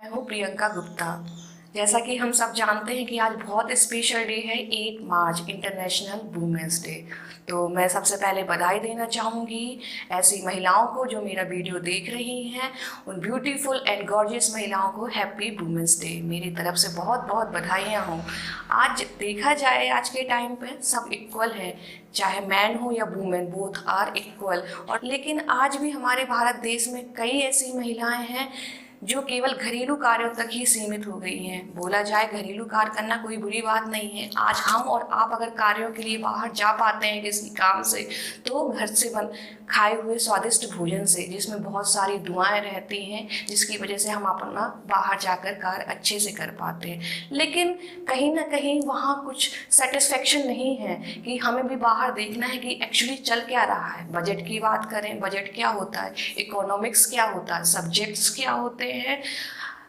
मैं हूँ प्रियंका गुप्ता। जैसा कि हम सब जानते हैं कि आज बहुत स्पेशल डे है 8 मार्च इंटरनेशनल वुमेंस डे। तो मैं सबसे पहले बधाई देना चाहूँगी ऐसी महिलाओं को जो मेरा वीडियो देख रही हैं, उन ब्यूटीफुल एंड गॉर्जियस महिलाओं को हैप्पी वुमेंस डे मेरी तरफ से बहुत बहुत बधाइयाँ हों। आज देखा जाए आज के टाइम पे सब इक्वल है, चाहे मैन हो या वुमेन, बोथ आर इक्वल। और लेकिन आज भी हमारे भारत देश में कई ऐसी महिलाएं हैं जो केवल घरेलू कार्यों तक ही सीमित हो गई हैं। बोला जाए घरेलू कार्य करना कोई बुरी बात नहीं है। आज हम और आप अगर कार्यों के लिए बाहर जा पाते हैं किसी काम से, तो घर से खाए हुए स्वादिष्ट भोजन से, जिसमें बहुत सारी दुआएं रहती हैं, जिसकी वजह से हम अपना बाहर जाकर कार्य अच्छे से कर पाते हैं। लेकिन कहीं ना कहीं वहाँ कुछ सेटिस्फेक्शन नहीं है कि हमें भी बाहर देखना है कि एक्चुअली चल क्या रहा है। बजट की बात करें, बजट क्या होता है, इकोनॉमिक्स क्या होता है, सब्जेक्ट्स क्या होते हैं,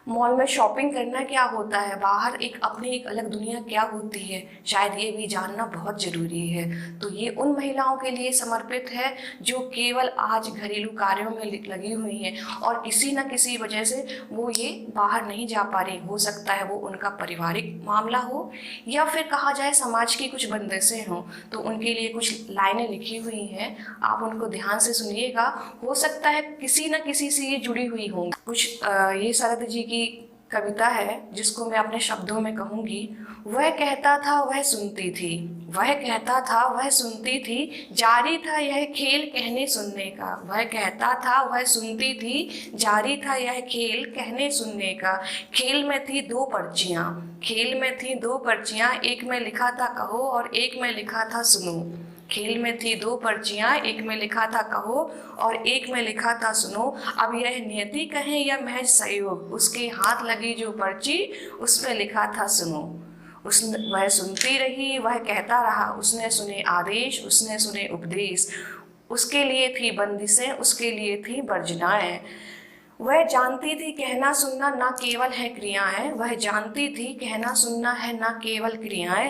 मॉल में शॉपिंग करना क्या होता है, बाहर अपनी एक अलग दुनिया क्या होती है, शायद ये भी जानना बहुत ज़रूरी है। तो ये उन महिलाओं के लिए समर्पित है जो केवल आज घरेलू कार्यों में लगी हुई हैं और किसी न किसी वजह से वो ये बाहर नहीं जा पा रही। हो सकता है वो उनका पारिवारिक मामला हो या फिर कहा जाए समाज की कुछ बंदिशें हों। तो उनके लिए कुछ लाइनें लिखी हुई हैं, आप उनको ध्यान से सुनिएगा। हो सकता है किसी न किसी से ये जुड़ी हुई हों। कुछ ये शरद जी की कविता है जिसको मैं अपने शब्दों में कहूँगी। वह कहता था वह सुनती थी, वह कहता था वह सुनती थी, जारी था यह खेल कहने सुनने का। वह कहता था वह सुनती थी, जारी था यह खेल कहने सुनने का। खेल में थी दो पर्चियाँ, खेल में थी दो पर्चियाँ, एक में लिखा था कहो और एक में लिखा था सुनो। खेल में थी दो पर्चियाँ, एक में लिखा था कहो और एक में लिखा था सुनो। अब यह नियति कहे या महज सहयोग, उसके हाथ लगी जो पर्ची उसमें लिखा था सुनो। वह सुनती रही, वह कहता रहा, उसने सुने आदेश, उसने सुने उपदेश। उसके लिए थी बंदिशें, उसके लिए थी वर्जनाएं। वह जानती थी कहना सुनना ना केवल है क्रियाएं, वह जानती थी कहना सुनना है ना केवल क्रियाएं।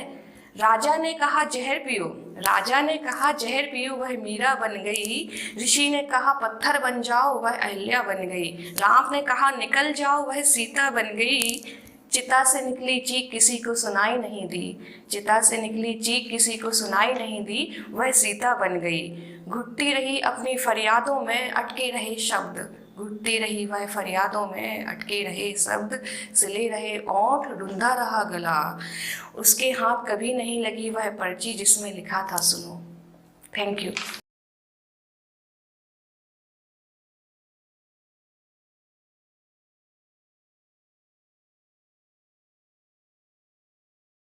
राजा ने कहा जहर पियो, राजा ने कहा जहर पियो, वह मीरा बन गई। ऋषि ने कहा पत्थर बन जाओ, वह अहल्या बन गई। राम ने कहा निकल जाओ, वह सीता बन गई। चिता से निकली चीख किसी को सुनाई नहीं दी, चिता से निकली चीख किसी को सुनाई नहीं दी, वह सीता बन गई। घुटती रही अपनी फरियादों में अटके रहे शब्द, घुटती रही वह फरियादों में अटके रहे शब्द। सिले रहे ओंठ, रुंधा रहा गला, उसके हाथ कभी नहीं लगी वह पर्ची जिसमें लिखा था सुनो। Thank you.